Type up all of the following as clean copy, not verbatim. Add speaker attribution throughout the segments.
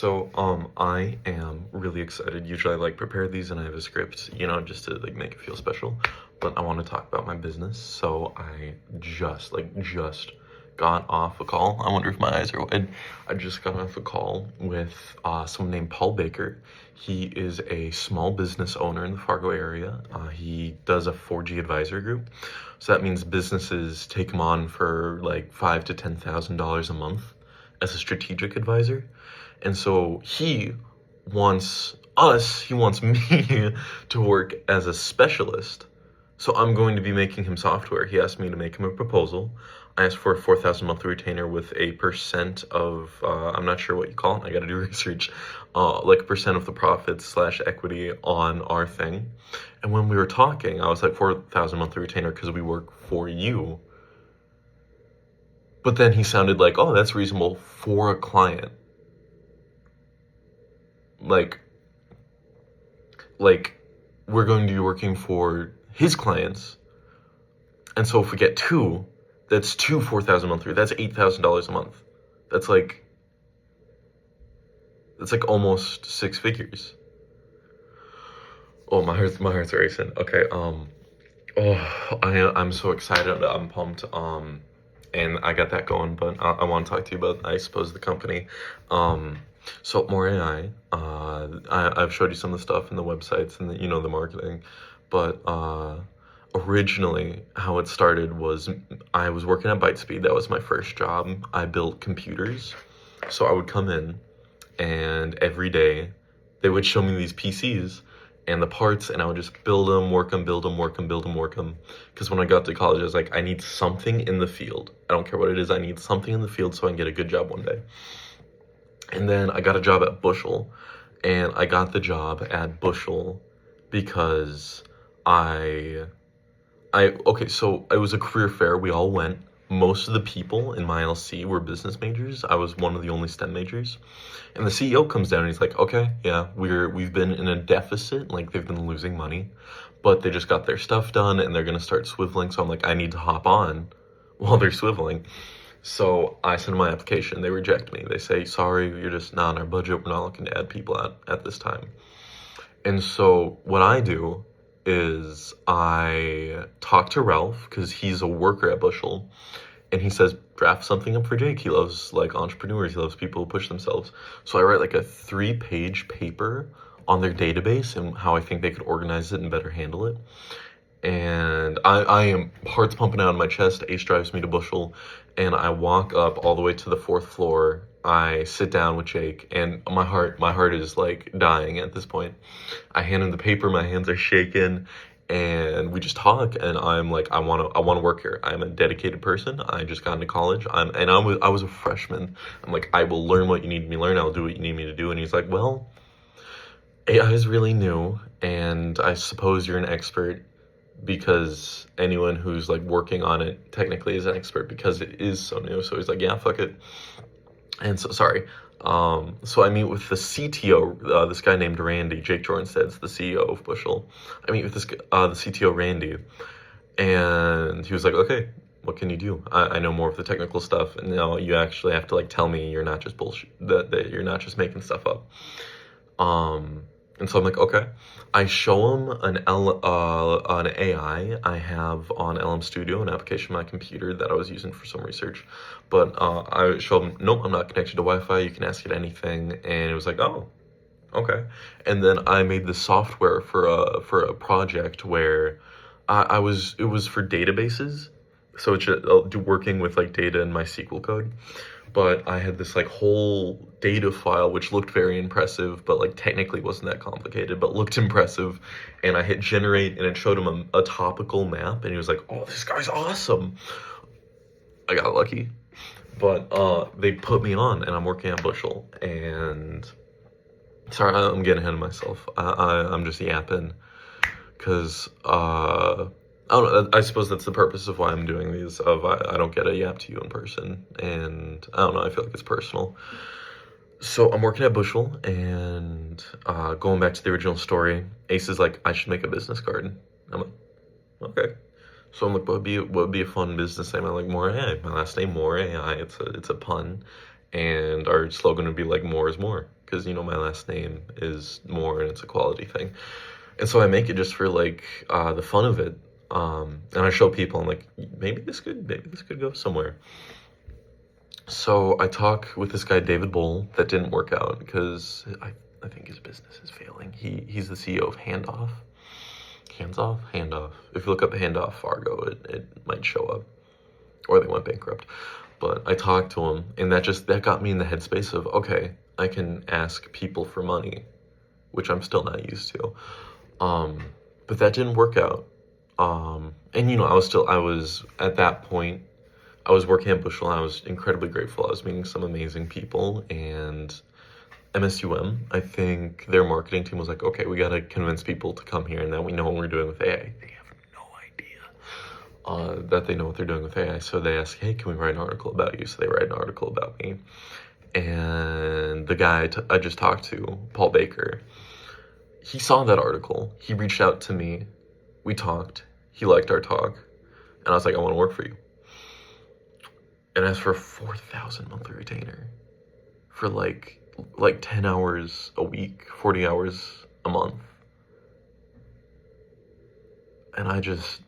Speaker 1: I am really excited. Usually I like prepare these and I have a script, just to like make it feel special. But I want to talk about my business. So I just got off a call. I wonder if my eyes are wide. I just got off a call with someone named Paul Baker. He is a small business owner in the Fargo area. He does a 4G advisory group. So that means businesses take him on for like $5,000 to $10,000 a month as a strategic advisor. And so he wants me to work as a specialist. So I'm going to be making him software. He asked me to make him a proposal. I asked for a 4,000 monthly retainer with a percent of, I'm not sure what you call it. I got to do research, like a percent of the profits slash equity on our thing. And when we were talking, I was like 4,000 monthly retainer because we work for you. But then he sounded like, oh, that's reasonable for a client. Like we're going to be working for his clients. And so if we get two, that's two 4,000 monthly, that's $8,000 a month. That's like almost six figures. Oh, my heart's racing. Okay, I'm so excited. I'm pumped. And I got that going, but I want to talk to you about, I suppose, the company. So MooreAI, I've showed you some of the stuff in the websites and the marketing, but originally how it started was I was working at Bytespeed. That was my first job. I built computers. So I would come in and every day they would show me these PCs and the parts, and I would just build them, work them, build them, work them, build them, work them. Because when I got to college, I was like, I need something in the field. I don't care what it is. I need something in the field so I can get a good job one day. And then I got a job at Bushel, and I got the job at Bushel because okay, so it was a career fair. We all went. Most of the people in my LC were business majors. I was one of the only STEM majors. And the CEO comes down and he's like, okay, yeah, we've been in a deficit, like they've been losing money, but they just got their stuff done and they're gonna start swiveling. So I'm like, I need to hop on while they're swiveling. So I send my application, they reject me. They say, sorry, you're just not in our budget. We're not looking to add people at this time. And so what I do is I talk to Ralph, because he's a worker at Bushel, and he says, draft something up for Jake. He loves like entrepreneurs. He loves people who push themselves. So I write like a 3-page paper on their database and how I think they could organize it and better handle it. And I am heart's pumping out of my chest. Ace drives me to Bushel, and I walk up all the way to the 4th floor. I sit down with Jake, and my heart is like dying at this point. I hand him the paper, my hands are shaking, and we just talk. And I'm like, I want to work here. I'm a dedicated person. I just got into college. I was a freshman. I'm like, I will learn what you need me to learn. I'll do what you need me to do. And he's like, well, AI is really new, and I suppose you're an expert, because anyone who's like working on it technically is an expert because it is so new. So he's like, yeah, fuck it. And so, sorry. So I meet with the CTO, this guy named Randy. Jake Jornsted's the CEO of Bushel. I meet with the CTO, Randy, and he was like, okay, what can you do? I know more of the technical stuff, and now you actually have to like tell me you're not just bullshit, that you're not just making stuff up. And so I'm like, okay. I show him an AI I have on LM Studio, an application on my computer that I was using for some research. But I show him, nope, I'm not connected to Wi-Fi. You can ask it anything. And it was like, oh, okay. And then I made the software for a project where it was for databases. So it's working with like data in my SQL code. But I had this like whole data file which looked very impressive, but like technically wasn't that complicated, but looked impressive. And I hit generate, and it showed him a topical map, and he was like, oh, this guy's awesome. I got lucky. But they put me on, and I'm working at Bushel. And sorry, I'm getting ahead of myself. I'm just yapping because I don't know, I suppose that's the purpose of why I'm doing these, I don't get a yap to you in person, and I don't know, I feel like it's personal. So I'm working at Bushel, and going back to the original story, Ace is like, I should make a business card. I'm like, okay. So I'm like, what would be a fun business name? I'm like, MooreAI. My last name, MooreAI. It's a pun, and our slogan would be like, more is more, because my last name is Moore and it's a quality thing. And so I make it just for like the fun of it. And I show people, I'm like, maybe this could go somewhere. So I talk with this guy, David Bowl, that didn't work out because I think his business is failing. He's the CEO of Handoff. Handoff. If you look up Handoff Fargo, it might show up. Or they went bankrupt. But I talked to him, and that got me in the headspace of, okay, I can ask people for money, which I'm still not used to. But that didn't work out. And I was at that point, I was working at Bushel, and I was incredibly grateful. I was meeting some amazing people, and MSUM, I think their marketing team was like, okay, we got to convince people to come here, and then we know what we're doing with AI. They have no idea that they know what they're doing with AI. So they asked, hey, can we write an article about you? So they write an article about me. And the guy I just talked to, Paul Baker, he saw that article. He reached out to me. We talked. He liked our talk. And I was like, I want to work for you. And asked for a $4,000 monthly retainer for like 10 hours a week, 40 hours a month. And I just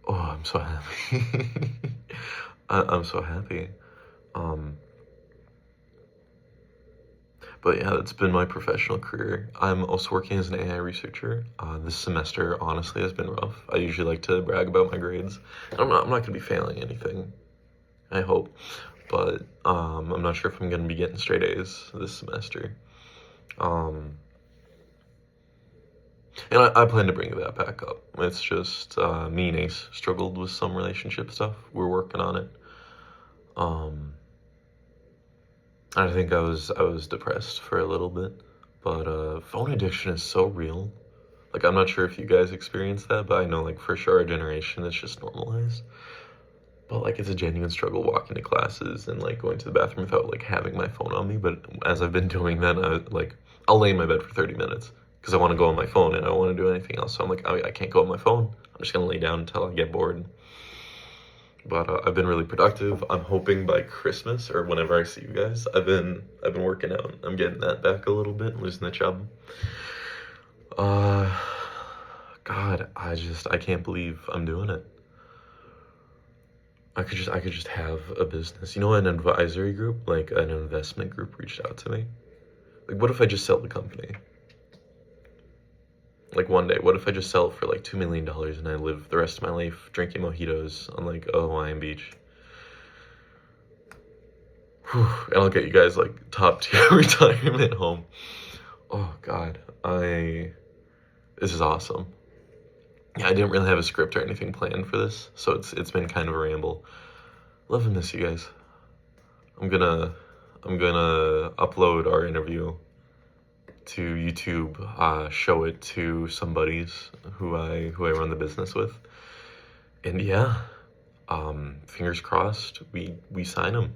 Speaker 1: I'm so happy. I'm so happy. But yeah, that's been my professional career. I'm also working as an AI researcher. This semester, honestly, has been rough. I usually like to brag about my grades. I'm not going to be failing anything, I hope. But I'm not sure if I'm going to be getting straight A's this semester. And I plan to bring that back up. It's just me and Ace struggled with some relationship stuff. We're working on it. I think I was depressed for a little bit, but phone addiction is so real. Like, I'm not sure if you guys experience that, but I know, like, for sure our generation, it's just normalized. But, like, it's a genuine struggle walking to classes and, like, going to the bathroom without, like, having my phone on me. But as I've been doing that, I'll lay in my bed for 30 minutes because I want to go on my phone and I don't want to do anything else. So I'm like, I can't go on my phone. I'm just going to lay down until I get bored. But I've been really productive. I'm hoping by Christmas or whenever I see you guys, I've been working out. I'm getting that back a little bit, losing the chub. God, I can't believe I'm doing it. I could just have a business. An advisory group, like an investment group, reached out to me. Like, what if I just sell the company? Like, one day, what if I just sell it for like $2 million and I live the rest of my life drinking mojitos on like a Hawaiian beach? Whew, and I'll get you guys like top tier retirement home. Oh God, this is awesome. Yeah, I didn't really have a script or anything planned for this, so it's been kind of a ramble. Love and miss you guys. I'm gonna upload our interview to YouTube, show it to some buddies who I run the business with, and yeah, fingers crossed we sign them.